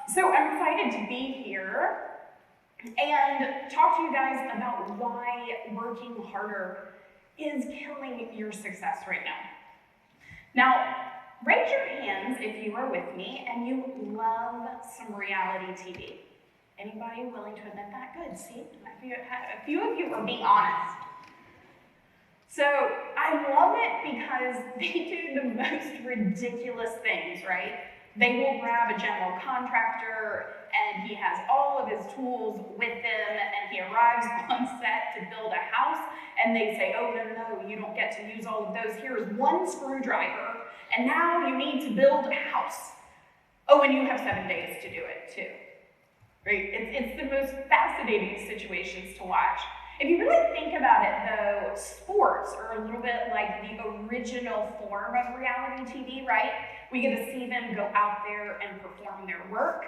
So I'm excited to be here and talk to you guys about why working harder is killing your success right now. Now, raise your hands if you are with me and you love some reality TV. Anybody willing to admit that? Good, see, a few of you are being honest. So I love it because they do the most ridiculous things, right? They will grab a general contractor and he has all of his tools with him and he arrives on set to build a house and they say, oh, no, you don't get to use all of those. Here's one screwdriver and now you need to build a house. Oh, and you have 7 days to do it too. Right? It's the most fascinating situations to watch. If you really think about it though, sports are a little bit like the original form of reality TV, right? We get to see them go out there and perform their work,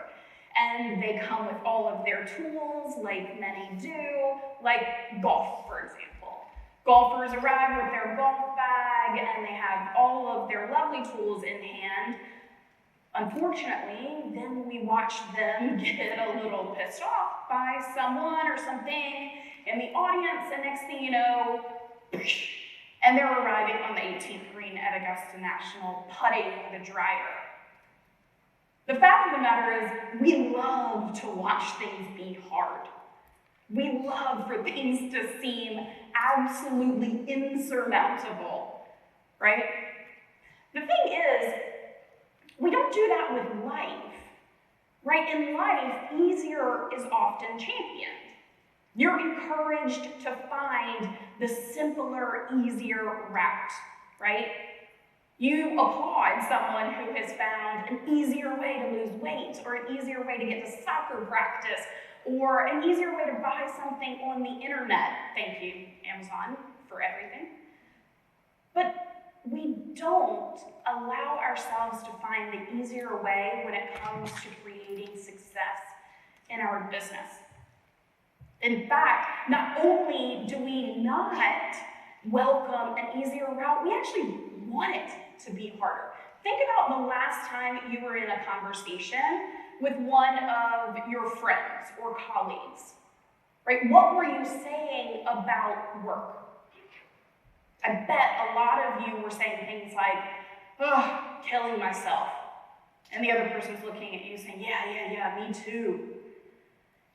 and they come with all of their tools, like many do, like golf, for example. Golfers arrive with their golf bag, and they have all of their lovely tools in hand. Unfortunately, then we watch them get a little pissed off by someone or something in the audience, and next thing you know, and they're arriving on the 18th green at Augusta National, putting the driver. The fact of the matter is, we love to watch things be hard. We love for things to seem absolutely insurmountable, right? The thing is, we don't do that with life, right? In life, easier is often championed. You're encouraged to find the simpler, easier route, right? You applaud someone who has found an easier way to lose weight, or an easier way to get to soccer practice, or an easier way to buy something on the internet. Thank you, Amazon, for everything. But we don't allow ourselves to find the easier way when it comes to creating success in our business. In fact, not only do we not welcome an easier route, we actually want it to be harder. Think about the last time you were in a conversation with one of your friends or colleagues, right? What were you saying about work? I bet a lot of you were saying things like, oh, killing myself. And the other person's looking at you saying, yeah, me too.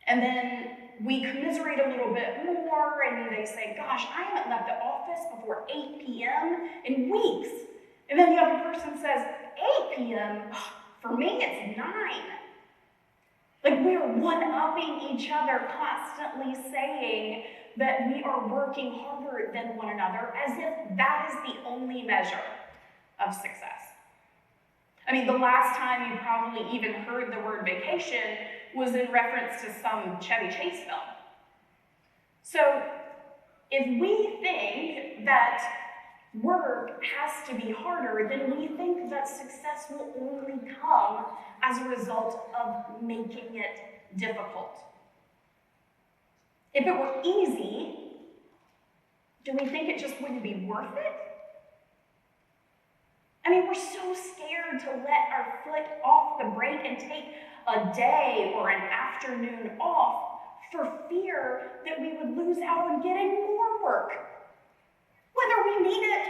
And then we commiserate a little bit more and they say, gosh, I haven't left the office before 8 p.m. in weeks. And then the other person says, 8 p.m.? For me, it's 9. Like we're one-upping each other, constantly saying that we are working harder than one another as if that is the only measure of success. I mean, the last time you probably even heard the word vacation was in reference to some Chevy Chase film. So if we think that work has to be harder, then we think that success will only come as a result of making it difficult. If it were easy, do we think it just wouldn't be worth it? I mean, we're so scared to let our foot off the brake and take a day or an afternoon off for fear that we would lose out on getting more work, whether we need it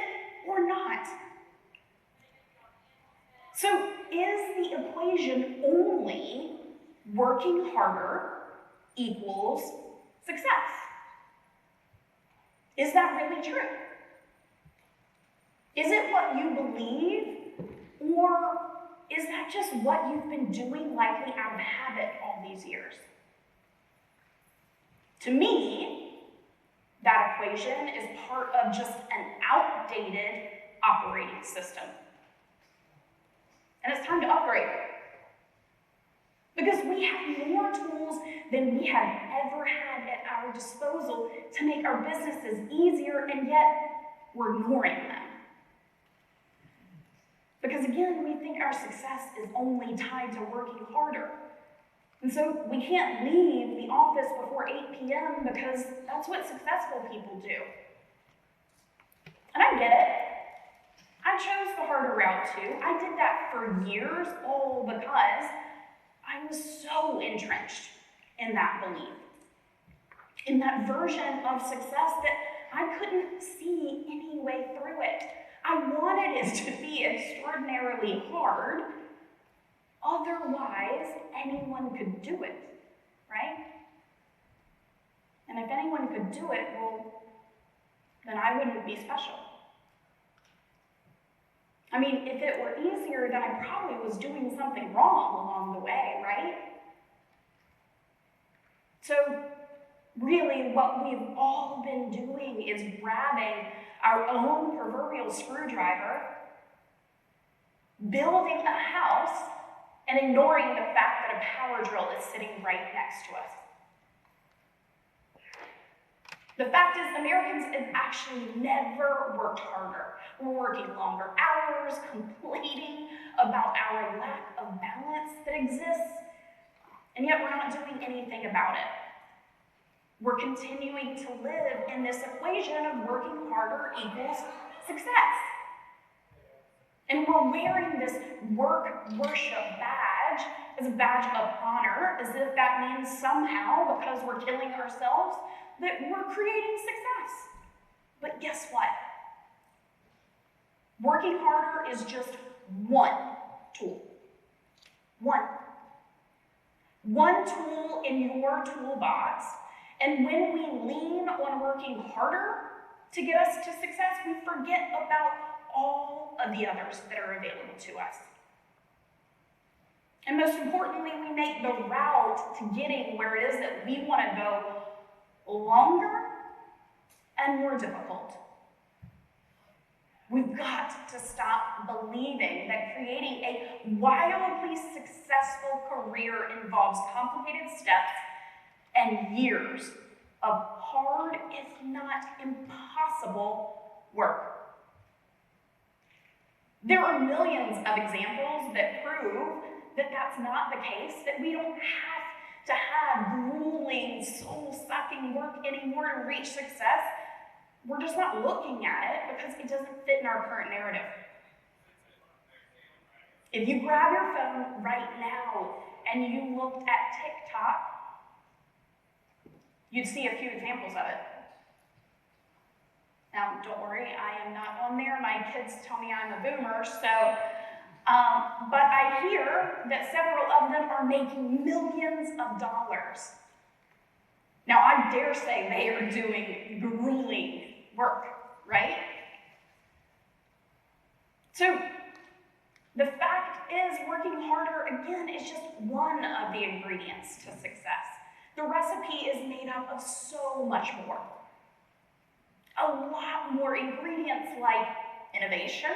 or not. So is the equation only working harder equals success? Is that really true? Is it what you believe, or is that just what you've been doing likely out of habit all these years? To me, that equation is part of just an outdated operating system. And it's time to upgrade it. Because we have more tools than we have ever had at our disposal to make our businesses easier, and yet we're ignoring them. Because again, we think our success is only tied to working harder. And so we can't leave the office before 8 p.m. because that's what successful people do. And I get it. I chose the harder route too. I did that for years, all because I was so entrenched in that belief, in that version of success that I couldn't see any way through it. I wanted it to be extraordinarily hard, otherwise anyone could do it, right? And if anyone could do it, well, then I wouldn't be special. I mean, if it were easier, then I probably was doing something wrong along the way, right? So really, what we've all been doing is grabbing our own proverbial screwdriver, building a house, and ignoring the fact that a power drill is sitting right next to us. The fact is, Americans have actually never worked harder. We're working longer hours, complaining about our lack of balance that exists, and yet we're not doing anything about it. We're continuing to live in this equation of working harder equals success. And we're wearing this work worship badge as a badge of honor, as if that means somehow, because we're killing ourselves, that we're creating success. But guess what? Working harder is just one tool. One tool in your toolbox. And when we lean on working harder to get us to success, we forget about all of the others that are available to us. And most importantly, we make the route to getting where it is that we want to go longer and more difficult. We've got to stop believing that creating a wildly successful career involves complicated steps and years of hard, if not impossible, work. There are millions of examples that prove that that's not the case, that we don't have to have grueling, soul-sucking work anymore to reach success. We're just not looking at it because it doesn't fit in our current narrative. If you grab your phone right now and you looked at TikTok, you'd see a few examples of it. Now, don't worry, I am not on there. My kids tell me I'm a boomer, but I hear that several of them are making millions of dollars. Now, I dare say they are doing grueling work, right? So, the fact is, working harder, again, is just one of the ingredients to success. The recipe is made up of so much more. A lot more ingredients like innovation,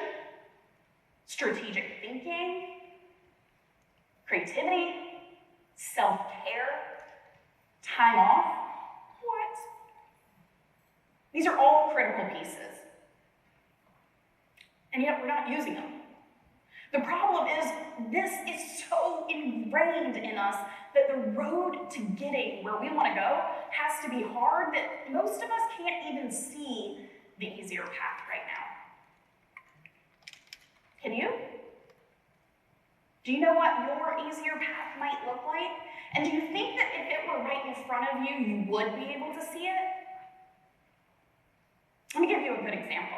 strategic thinking, creativity, self-care, time off. What? These are all critical pieces. And yet we're not using them. The problem is, this is so ingrained in us that the road to getting where we want to go has to be hard that most of us can't even see the easier path right now. Can you? Do you know what your easier path might look like? And do you think that if it were right in front of you, you would be able to see it? Let me give you a good example.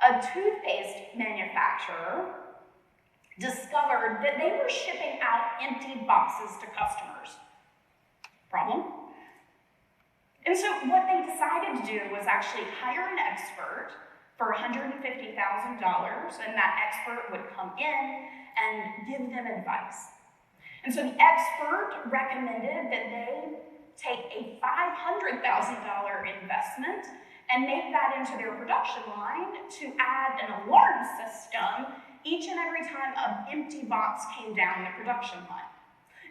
A toothpaste manufacturer discovered that they were shipping out empty boxes to customers. Problem? And so what they decided to do was actually hire an expert for $150,000, and that expert would come in and give them advice. And so the expert recommended that they take a $500,000 investment and make that into their production line to add an alarm system each and every time an empty box came down the production line.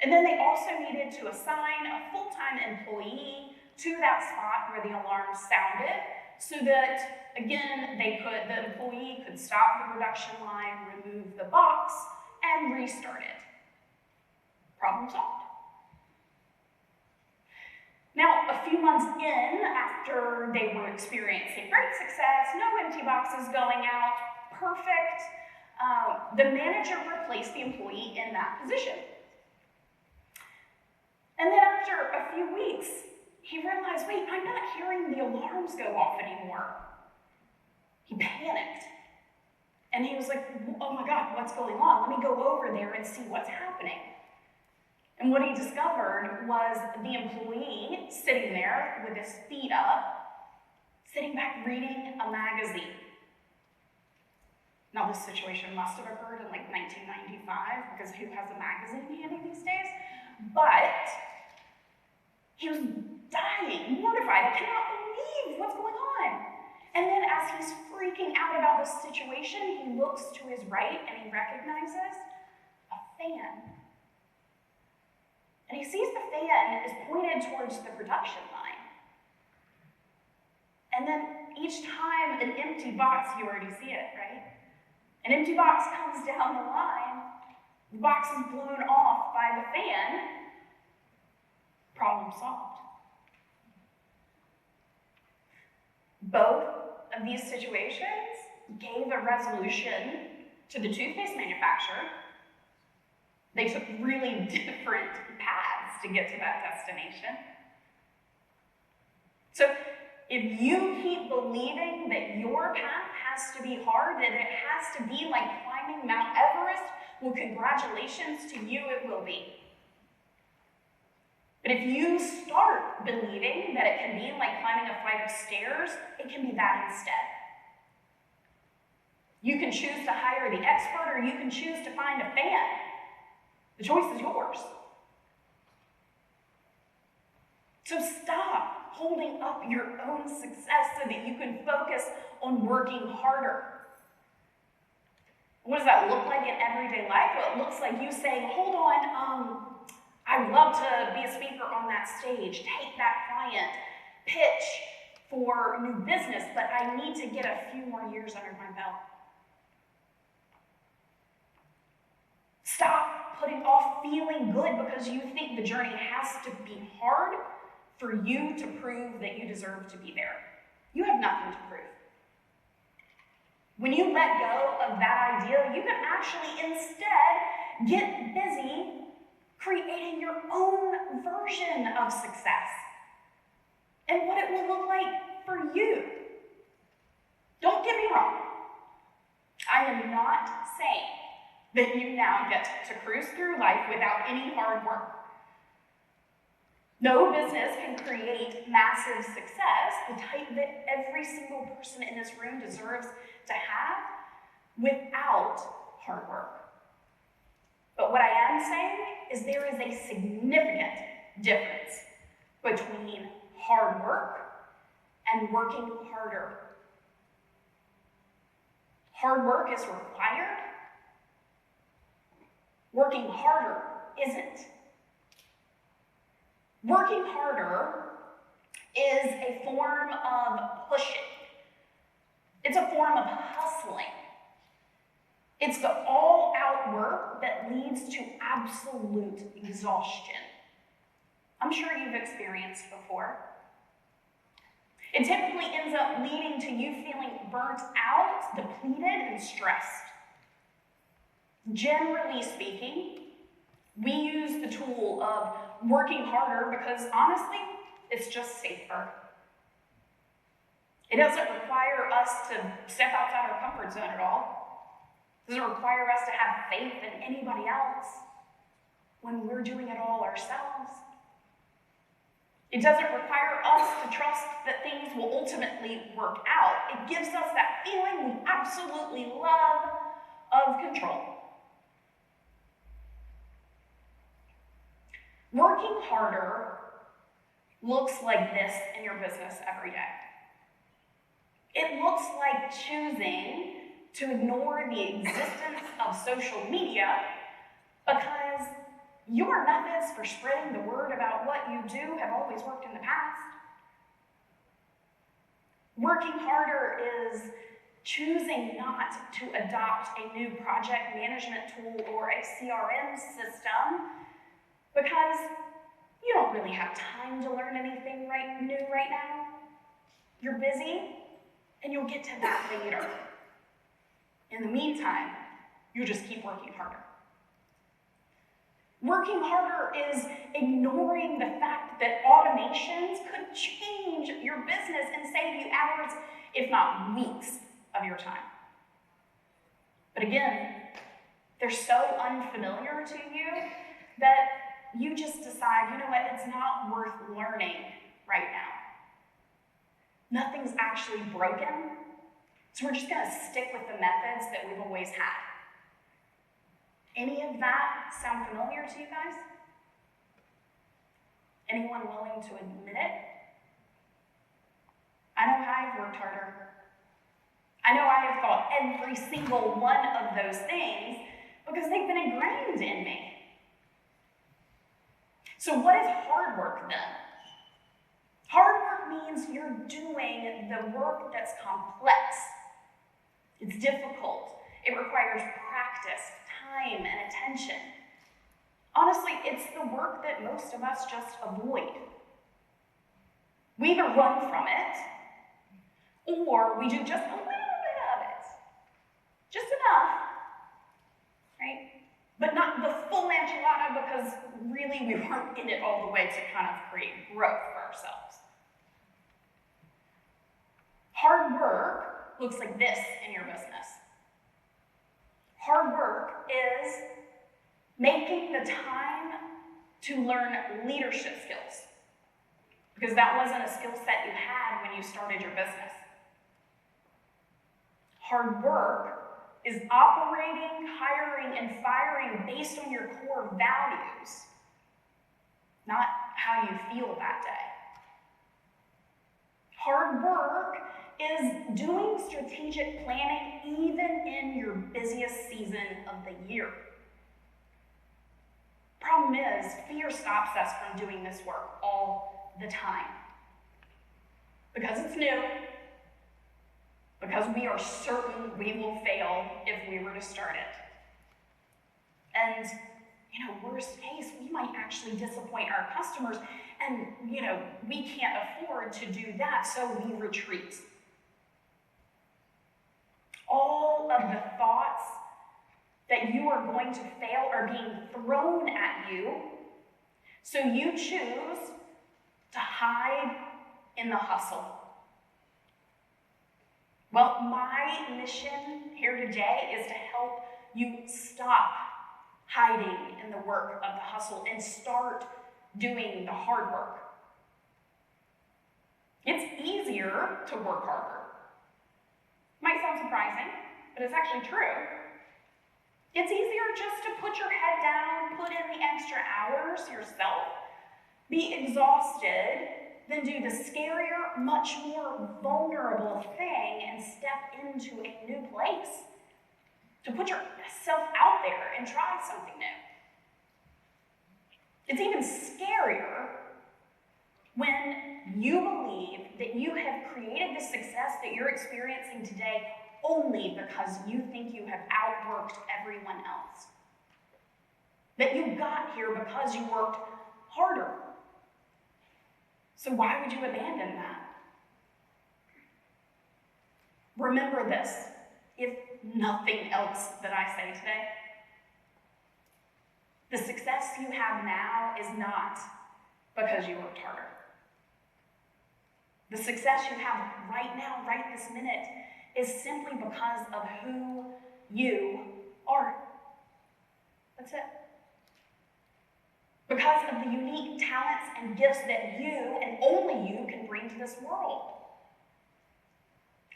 And then they also needed to assign a full-time employee to that spot where the alarm sounded so that, again, the employee could stop the production line, remove the box, and restart it. Problem solved. Now, a few months in, after they were experiencing great success, no empty boxes going out, perfect, the manager replaced the employee in that position. And then after a few weeks, he realized, wait, I'm not hearing the alarms go off anymore. He panicked. And he was like, oh my God, what's going on? Let me go over there and see what's happening. And what he discovered was the employee sitting there with his feet up, sitting back reading a magazine. Now, this situation must have occurred in like 1995, because who has a magazine handy these days? But he was dying, mortified. I cannot believe what's going on. And then as he's freaking out about this situation, he looks to his right and he recognizes a fan. And he sees the fan is pointed towards the production line. And then each time an empty box, you already see it, right? An empty box comes down the line, the box is blown off by the fan, problem solved. Both of these situations gave a resolution to the toothpaste manufacturer. They took really different paths to get to that destination. So if you keep believing that your path has to be hard, that it has to be like climbing Mount Everest, well, congratulations to you, it will be. But if you start believing that it can be like climbing a flight of stairs, it can be that instead. You can choose to hire the expert, or you can choose to find a fan. The choice is yours. So stop holding up your own success so that you can focus on working harder. What does that look like in everyday life? Well, it looks like you saying, hold on, I would love to be a speaker on that stage, take that client, pitch for new business, but I need to get a few more years under my belt. Stop putting off feeling good because you think the journey has to be hard for you to prove that you deserve to be there. You have nothing to prove. When you let go of that idea, you can actually instead get busy creating your own version of success and what it will look like for you. Don't get me wrong. I am not saying that you now get to cruise through life without any hard work. No business can create massive success, the type that every single person in this room deserves to have, without hard work. But what I am saying is there is a significant difference between hard work and working harder. Hard work is required. Working harder isn't. Working harder is a form of pushing. It's a form of hustling. It's the all-out work that leads to absolute exhaustion. I'm sure you've experienced before. It typically ends up leading to you feeling burnt out, depleted, and stressed. Generally speaking, we use the tool of working harder because, honestly, it's just safer. It doesn't require us to step outside our comfort zone at all. It doesn't require us to have faith in anybody else when we're doing it all ourselves. It doesn't require us to trust that things will ultimately work out. It gives us that feeling we absolutely love of control. Working harder looks like this in your business every day. It looks like choosing to ignore the existence of social media because your methods for spreading the word about what you do have always worked in the past. Working harder is choosing not to adopt a new project management tool or a CRM system because you don't really have time to learn anything new right now. You're busy, and you'll get to that later. In the meantime, you just keep working harder. Working harder is ignoring the fact that automations could change your business and save you hours, if not weeks, of your time. But again, they're so unfamiliar to you that you just decide, you know what, it's not worth learning right now. Nothing's actually broken, so we're just gonna stick with the methods that we've always had. Any of that sound familiar to you guys? Anyone willing to admit it? I know I've worked harder. I know I have thought every single one of those things because they've been ingrained in me. So what is hard work then? Hard work means you're doing the work that's complex. It's difficult. It requires practice, time, and attention. Honestly, it's the work that most of us just avoid. We either run from it, or we do just a little bit of it. Just enough, right? But not the full enchilada because really we weren't in it all the way to kind of create growth for ourselves. Hard work looks like this in your business. Hard work is making the time to learn leadership skills, because that wasn't a skill set you had when you started your business. Hard work is operating, hiring, and firing based on your core values, not how you feel that day. Hard work is doing strategic planning even in your busiest season of the year. Problem is, fear stops us from doing this work all the time. Because it's new, because we are certain we will fail if we were to start it. And, worst case, we might actually disappoint our customers, and, we can't afford to do that, so we retreat. All of the thoughts that you are going to fail are being thrown at you, so you choose to hide in the hustle. Well, my mission here today is to help you stop hiding in the work of the hustle and start doing the hard work. It's easier to work harder. Might sound surprising, but it's actually true. It's easier just to put your head down, put in the extra hours yourself, be exhausted, than do the scarier, much more vulnerable thing and step into a new place. To put yourself out there and try something new. It's even scarier when you believe that you have created the success that you're experiencing today only because you think you have outworked everyone else. That you got here because you worked harder. So why would you abandon that? Remember this, if nothing else that I say today, the success you have now is not because you worked harder. The success you have right now, right this minute, is simply because of who you are. That's it. Because of the unique talents and gifts that you, and only you, can bring to this world.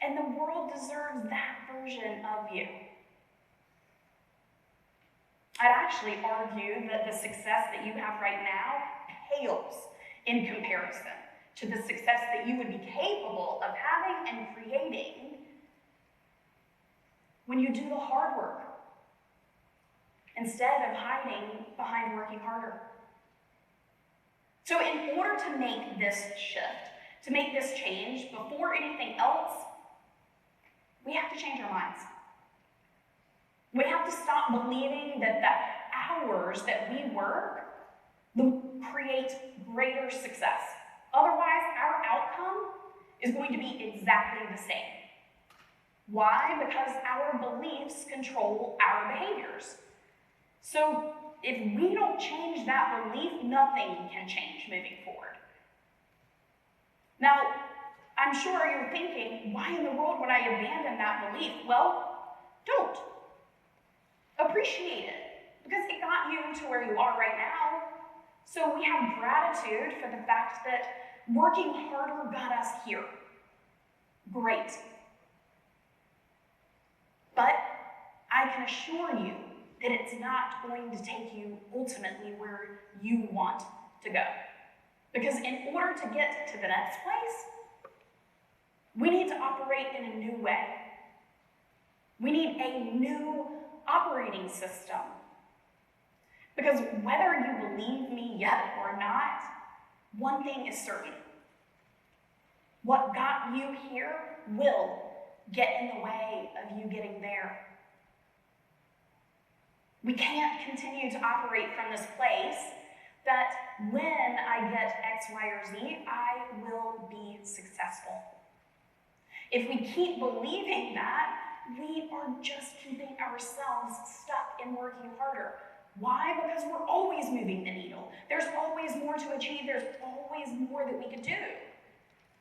And the world deserves that version of you. I'd actually argue that the success that you have right now pales in comparison to the success that you would be capable of having and creating when you do the hard work instead of hiding behind working harder. So in order to make this shift, to make this change, before anything else, we have to change our minds. We have to stop believing that the hours that we work will create greater success. Otherwise, our outcome is going to be exactly the same. Why? Because our beliefs control our behaviors. So if we don't change that belief, nothing can change moving forward. Now, I'm sure you're thinking, why in the world would I abandon that belief? Well, don't. Appreciate it, because it got you to where you are right now. So we have gratitude for the fact that working harder got us here. Great. But I can assure you that it's not going to take you ultimately where you want to go. Because in order to get to the next place, we need to operate in a new way. We need a new operating system. Because whether you believe me yet or not, one thing is certain. What got you here will get in the way of you getting there. We can't continue to operate from this place that when I get X, Y, or Z, I will be successful. If we keep believing that, we are just keeping ourselves stuck in working harder. Why? Because we're always moving the needle. There's always more to achieve. There's always more that we could do.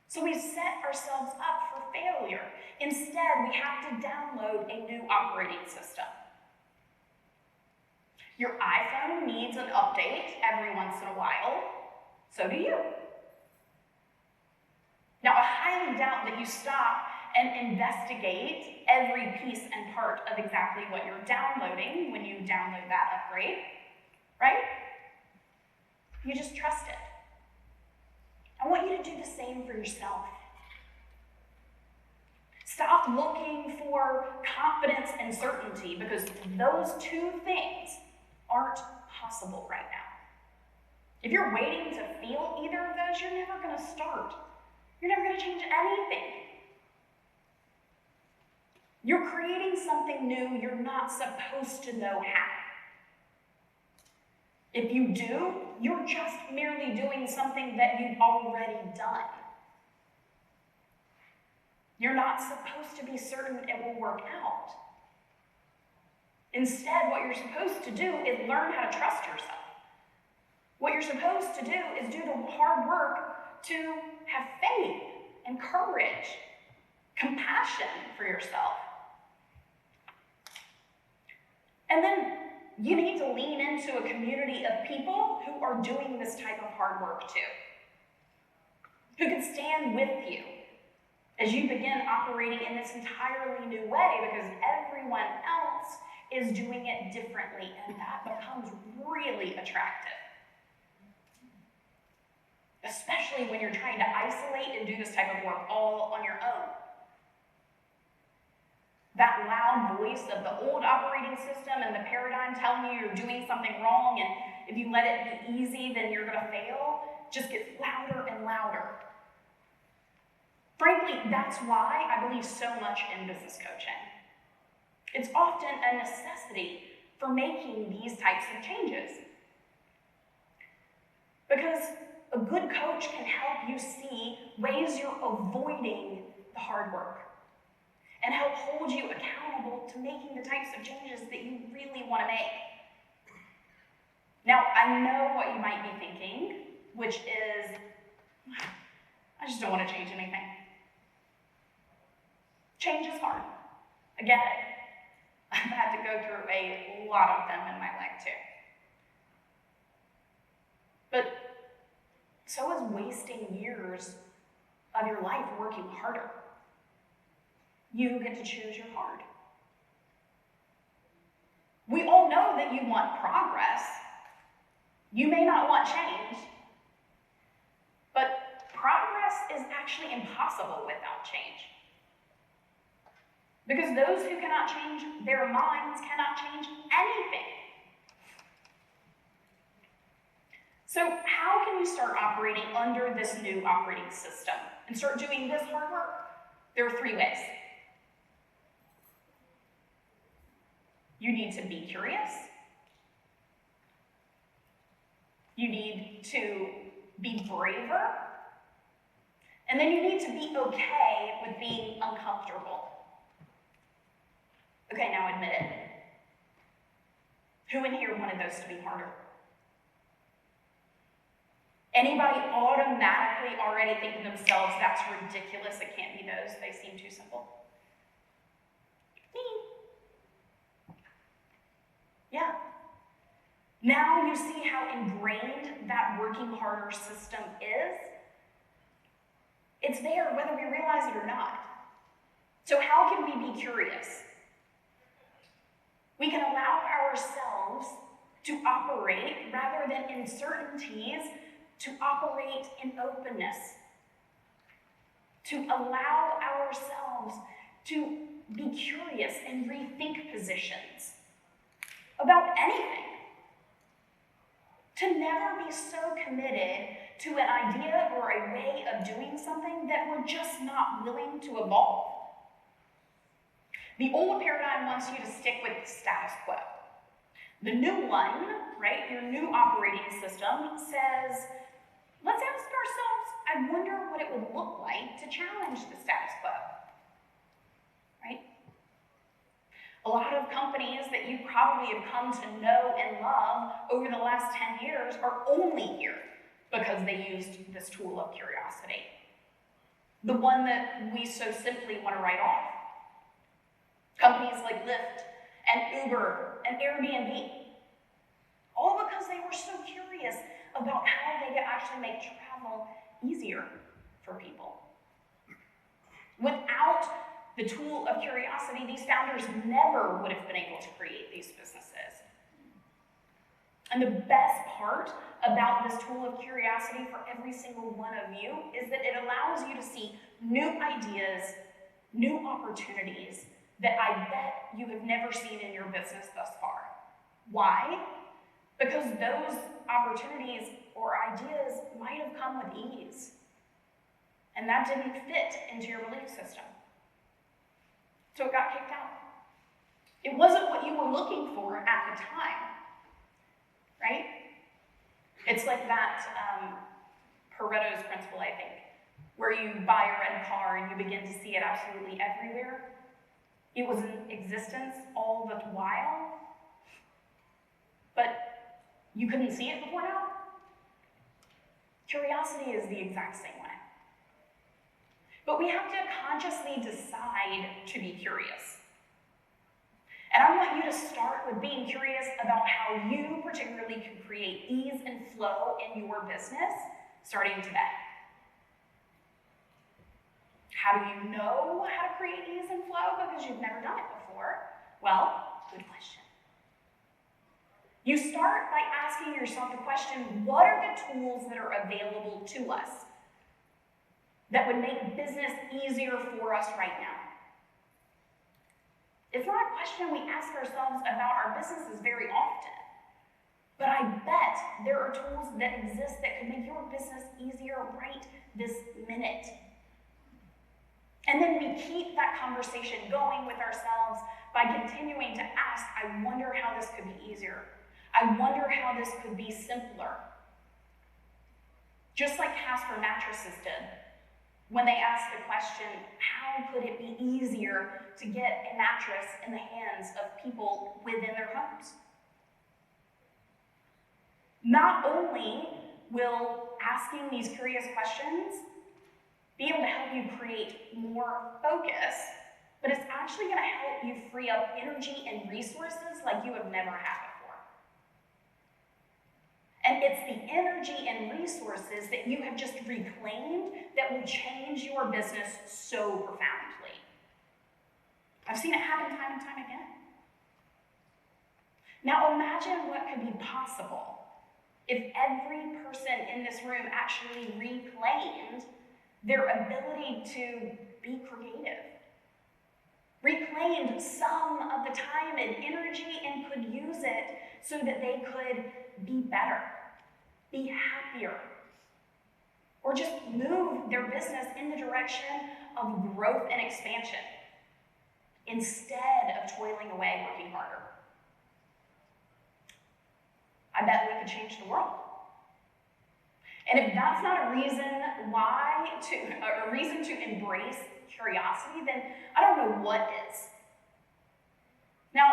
So we set ourselves up for failure. Instead, we have to download a new operating system. Your iPhone needs an update every once in a while. So do you. Now, I highly doubt that you stop and investigate every piece and part of exactly what you're downloading when you download that upgrade, right? You just trust it. I want you to do the same for yourself. Stop looking for confidence and certainty, because those two things aren't possible right now. If you're waiting to feel either of those, you're never going to start. You're never going to change anything. You're creating something new you're not supposed to know how. If you do, you're just merely doing something that you've already done. You're not supposed to be certain it will work out. Instead, what you're supposed to do is learn how to trust yourself. What you're supposed to do is do the hard work to have faith and courage, compassion for yourself. And then you need to lean into a community of people who are doing this type of hard work too, who can stand with you as you begin operating in this entirely new way, because everyone else is doing it differently, and that becomes really attractive. Especially when you're trying to isolate and do this type of work all on your own. That loud voice of the old operating system and the paradigm telling you you're doing something wrong, and if you let it be easy, then you're going to fail, just gets louder and louder. Frankly, that's why I believe so much in business coaching. It's often a necessity for making these types of changes. Because a good coach can help you see ways you're avoiding the hard work and help hold you accountable to making the types of changes that you really want to make. Now, I know what you might be thinking, which is, I just don't want to change anything. Change is hard. I get it. I've had to go through a lot of them in my life too. But so is wasting years of your life working harder. You get to choose your hard. We all know that you want progress. You may not want change, but progress is actually impossible without change. Because those who cannot change their minds cannot change anything. So how can you start operating under this new operating system and start doing this hard work? There are 3 ways. You need to be curious. You need to be braver. And then you need to be okay with being uncomfortable. Okay, now admit it. Who in here wanted those to be harder? Anybody automatically already think to themselves, that's ridiculous, it can't be those, they seem too simple? Me. Yeah. Now you see how ingrained that working harder system is? It's there whether we realize it or not. So how can we be curious? We can allow ourselves to operate rather than in certainties, to operate in openness, to allow ourselves to be curious and rethink positions about anything, to never be so committed to an idea or a way of doing something that we're just not willing to evolve. The old paradigm wants you to stick with the status quo. The new one, right, your new operating system says, let's ask ourselves, I wonder what it would look like to challenge the status quo, right? A lot of companies that you probably have come to know and love over the last 10 years are only here because they used this tool of curiosity. The one that we so simply want to write off. Companies like Lyft and Uber and Airbnb, all because they were so curious about how they could actually make travel easier for people. Without the tool of curiosity, these founders never would have been able to create these businesses. And the best part about this tool of curiosity for every single one of you is that it allows you to see new ideas, new opportunities that I bet you have never seen in your business thus far. Why? Because those opportunities or ideas might have come with ease, and that didn't fit into your belief system. So it got kicked out. It wasn't what you were looking for at the time, right? It's like that Pareto's principle, I think, where you buy a red car and you begin to see it absolutely everywhere. It was in existence all the while, but you couldn't see it before now? Curiosity is the exact same way. But we have to consciously decide to be curious. And I want you to start with being curious about how you particularly can create ease and flow in your business starting today. How do you know how to create ease and flow because you've never done it before? Well, good question. You start by asking yourself the question, what are the tools that are available to us that would make business easier for us right now? It's not a question we ask ourselves about our businesses very often, but I bet there are tools that exist that could make your business easier right this minute. And then we keep that conversation going with ourselves by continuing to ask, I wonder how this could be easier. I wonder how this could be simpler. Just like Casper Mattresses did, when they asked the question, how could it be easier to get a mattress in the hands of people within their homes? Not only will asking these curious questions be able to help you create more focus, but it's actually going to help you free up energy and resources like you have never had before. And it's the energy and resources that you have just reclaimed that will change your business so profoundly. I've seen it happen time and time again. Now imagine what could be possible if every person in this room actually reclaimed their ability to be creative, reclaimed some of the time and energy and could use it so that they could be better, be happier, or just move their business in the direction of growth and expansion instead of toiling away working harder. I bet we could change the world. And if that's not a reason to embrace curiosity, then I don't know what is. Now,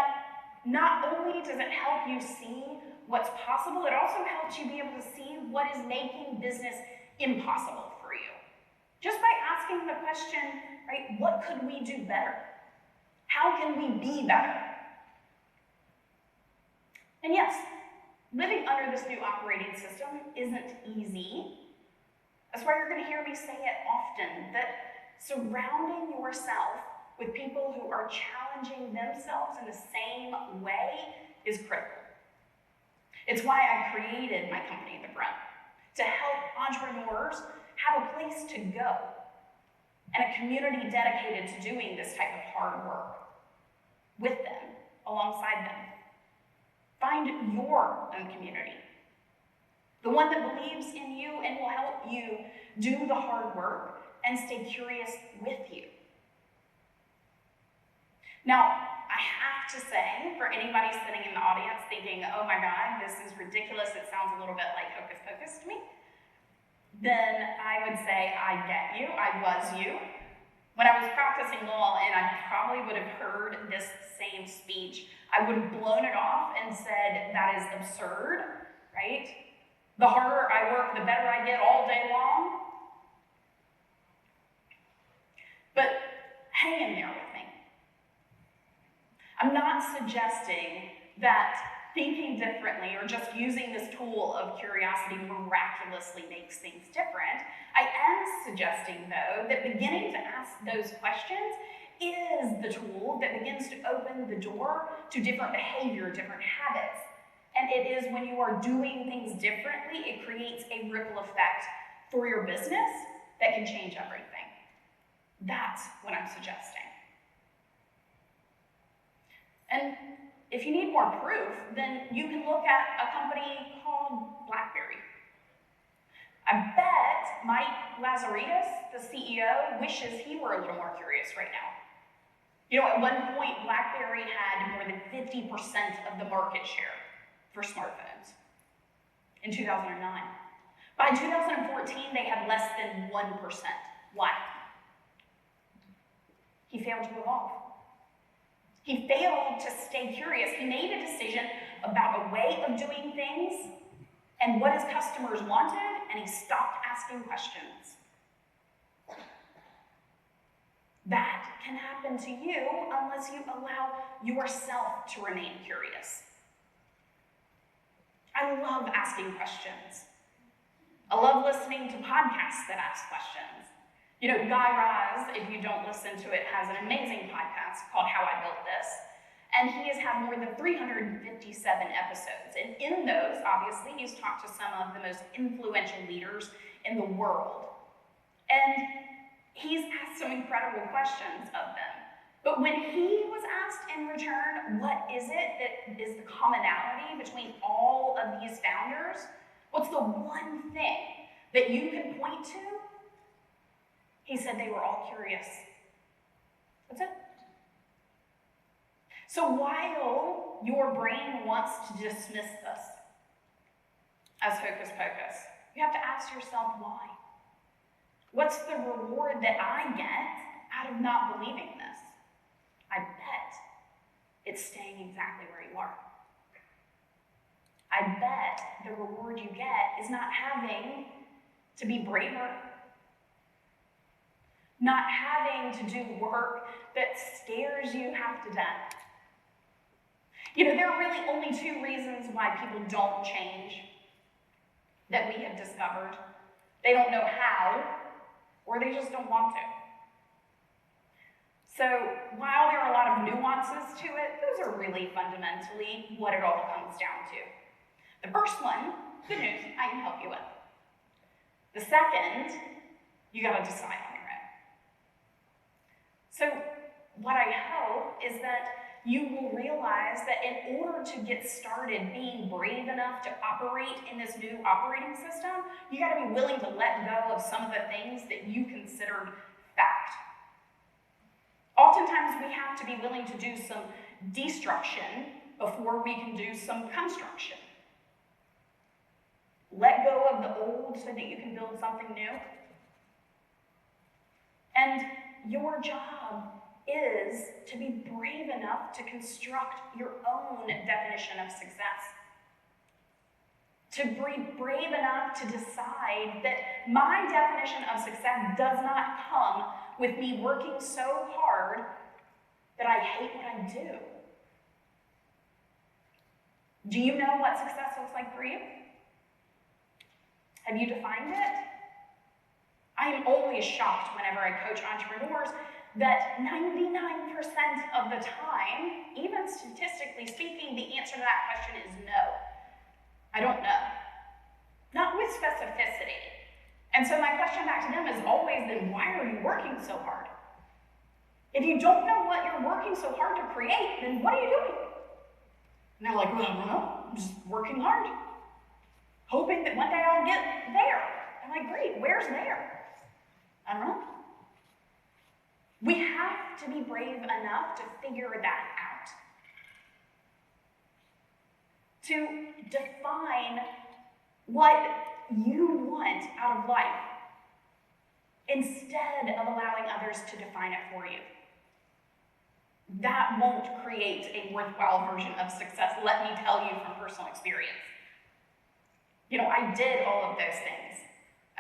not only does it help you see what's possible, it also helps you be able to see what is making business impossible for you. Just by asking the question, right, what could we do better? How can we be better? And yes, living under this new operating system isn't easy. That's why you're going to hear me say it often, that surrounding yourself with people who are challenging themselves in the same way is critical. It's why I created my company, The Grunt, to help entrepreneurs have a place to go and a community dedicated to doing this type of hard work with them, alongside them. Find your own community, the one that believes in you and will help you do the hard work and stay curious with you. Now, I have to say, for anybody sitting in the audience thinking, oh my God, this is ridiculous, it sounds a little bit like hocus pocus to me, then I would say, I get you, I was you. When I was practicing law and I probably would have heard this same speech, I would have blown it off and said, that is absurd, right? The harder I work, the better I get all day long. But hang in there with me. I'm not suggesting that thinking differently or just using this tool of curiosity miraculously makes things different. I am suggesting, though, that beginning to ask those questions is the tool that begins to open the door to different behavior, different habits. And it is when you are doing things differently, it creates a ripple effect for your business that can change everything. That's what I'm suggesting. And if you need more proof, then you can look at a company called BlackBerry. I bet Mike Lazaridis, the CEO, wishes he were a little more curious right now. You know, at one point, BlackBerry had more than 50% of the market share for smartphones in 2009. By 2014, they had less than 1%. Why? He failed to evolve. He failed to stay curious. He made a decision about a way of doing things and what his customers wanted, and he stopped asking questions. That can happen to you unless you allow yourself to remain curious. I love asking questions. I love listening to podcasts that ask questions. You know, Guy Raz, if you don't listen to it, has an amazing podcast called How I Built This. And he has had more than 357 episodes. And in those, obviously, he's talked to some of the most influential leaders in the world. And he's asked some incredible questions of them. But when he was asked in return, what is it that is the commonality between all of these founders? What's the one thing that you can point to? He said they were all curious. That's it. So while your brain wants to dismiss this as hocus pocus, you have to ask yourself why. What's the reward that I get out of not believing this? I bet it's staying exactly where you are. I bet the reward you get is not having to be braver, not having to do work that scares you half to death. You know, there are really only two reasons why people don't change that we have discovered. They don't know how, or they just don't want to. So while there are a lot of nuances to it, those are really fundamentally what it all comes down to. The first one, good news, I can help you with. The second, you gotta decide on your own. So what I hope is that you will realize that in order to get started being brave enough to operate in this new operating system, you gotta be willing to let go of some of the things that you considered fact. Oftentimes we have to be willing to do some destruction before we can do some construction. Let go of the old so that you can build something new. And your job is to be brave enough to construct your own definition of success. To be brave enough to decide that my definition of success does not come with me working so hard that I hate what I do. Do you know what success looks like for you? Have you defined it? I am always shocked whenever I coach entrepreneurs that 99% of the time, even statistically speaking, the answer to that question is no. I don't know. Not with specificity. And so my question back to them is always, then why are you working so hard? If you don't know what you're working so hard to create, then what are you doing? And they're like, well, I don't know, I'm just working hard, hoping that one day I'll get there. I'm like, great, where's there? I don't know. We have to be brave enough to figure that out. To define what you want out of life instead of allowing others to define it for you. That won't create a worthwhile version of success, let me tell you from personal experience. You know, I did all of those things.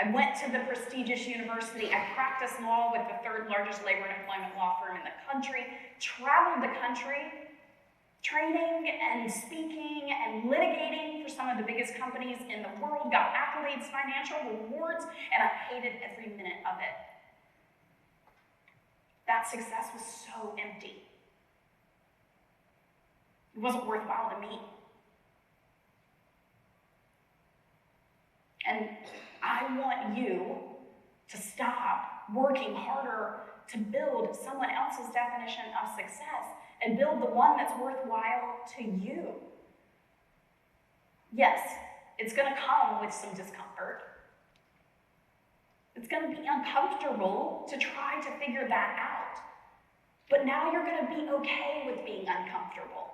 I went to the prestigious university, I practiced law with the third largest labor and employment law firm in the country, traveled the country, training and speaking and litigating for some of the biggest companies in the world, got accolades, financial rewards, and I hated every minute of it. That success was so empty. It wasn't worthwhile to me. And I want you to stop working harder to build someone else's definition of success and build the one that's worthwhile to you. Yes, it's going to come with some discomfort. It's going to be uncomfortable to try to figure that out. But now you're going to be okay with being uncomfortable.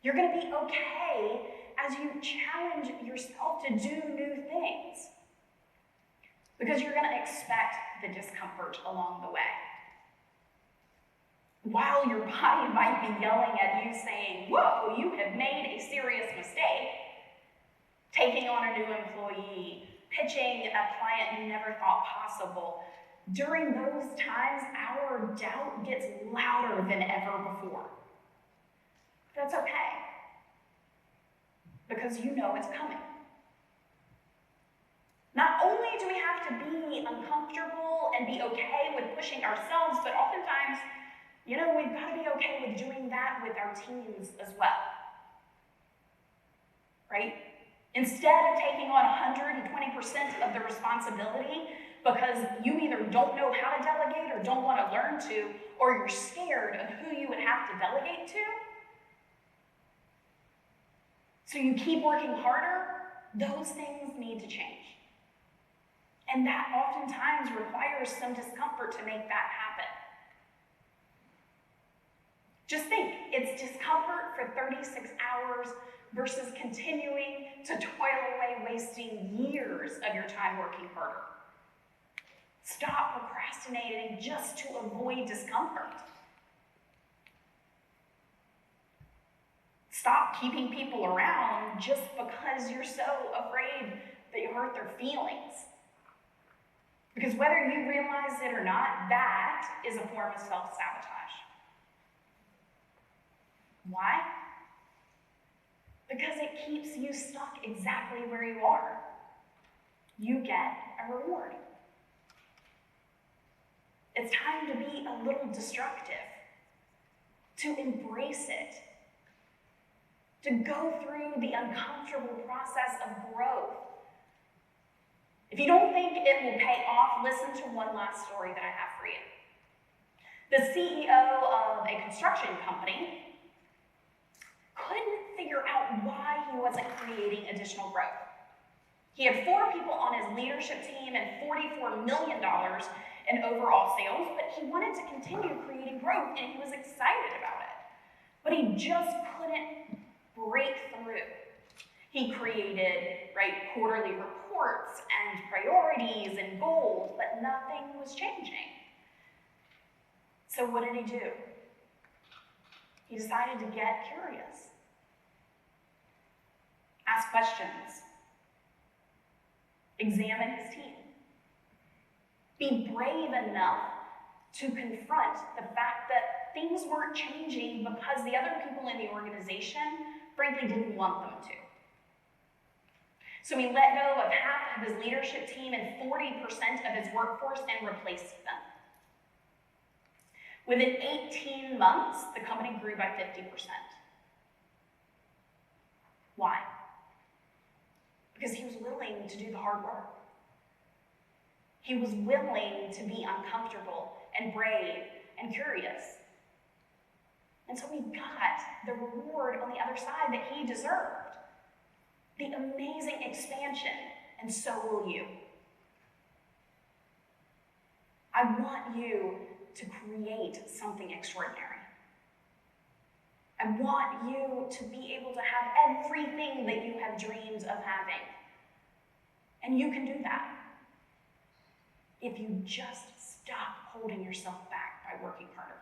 You're going to be okay as you challenge yourself to do new things. Because you're going to expect the discomfort along the way. While your body might be yelling at you saying, whoa, you have made a serious mistake, taking on a new employee, pitching a client you never thought possible, during those times, our doubt gets louder than ever before. That's okay, because you know it's coming. Not only do we have to be uncomfortable and be okay with pushing ourselves, but oftentimes, you know, we've got to be okay with doing that with our teams as well, right? Instead of taking on 120% of the responsibility because you either don't know how to delegate or don't want to learn to, or you're scared of who you would have to delegate to, so you keep working harder, those things need to change. And that oftentimes requires some discomfort to make that happen. Just think, it's discomfort for 36 hours versus continuing to toil away, wasting years of your time working harder. Stop procrastinating just to avoid discomfort. Stop keeping people around just because you're so afraid that you hurt their feelings. Because whether you realize it or not, that is a form of self-sabotage. Why? Because it keeps you stuck exactly where you are. You get a reward. It's time to be a little destructive, to embrace it, to go through the uncomfortable process of growth. If you don't think it will pay off, listen to one last story that I have for you. The CEO of a construction company couldn't figure out why he wasn't creating additional growth. He had 4 people on his leadership team and $44 million in overall sales, but he wanted to continue creating growth and he was excited about it. But he just couldn't break through. He created, quarterly reports and priorities and goals, but nothing was changing. So what did he do? He decided to get curious. Ask questions. Examine his team. Be brave enough to confront the fact that things weren't changing because the other people in the organization, frankly, didn't want them to. So he let go of half of his leadership team and 40% of his workforce and replaced them. Within 18 months, the company grew by 50%. Why? Because he was willing to do the hard work. He was willing to be uncomfortable and brave and curious. And so he got the reward on the other side that he deserved. The amazing expansion, and so will you. I want you to create something extraordinary. I want you to be able to have everything that you have dreams of having. And you can do that if you just stop holding yourself back by working harder.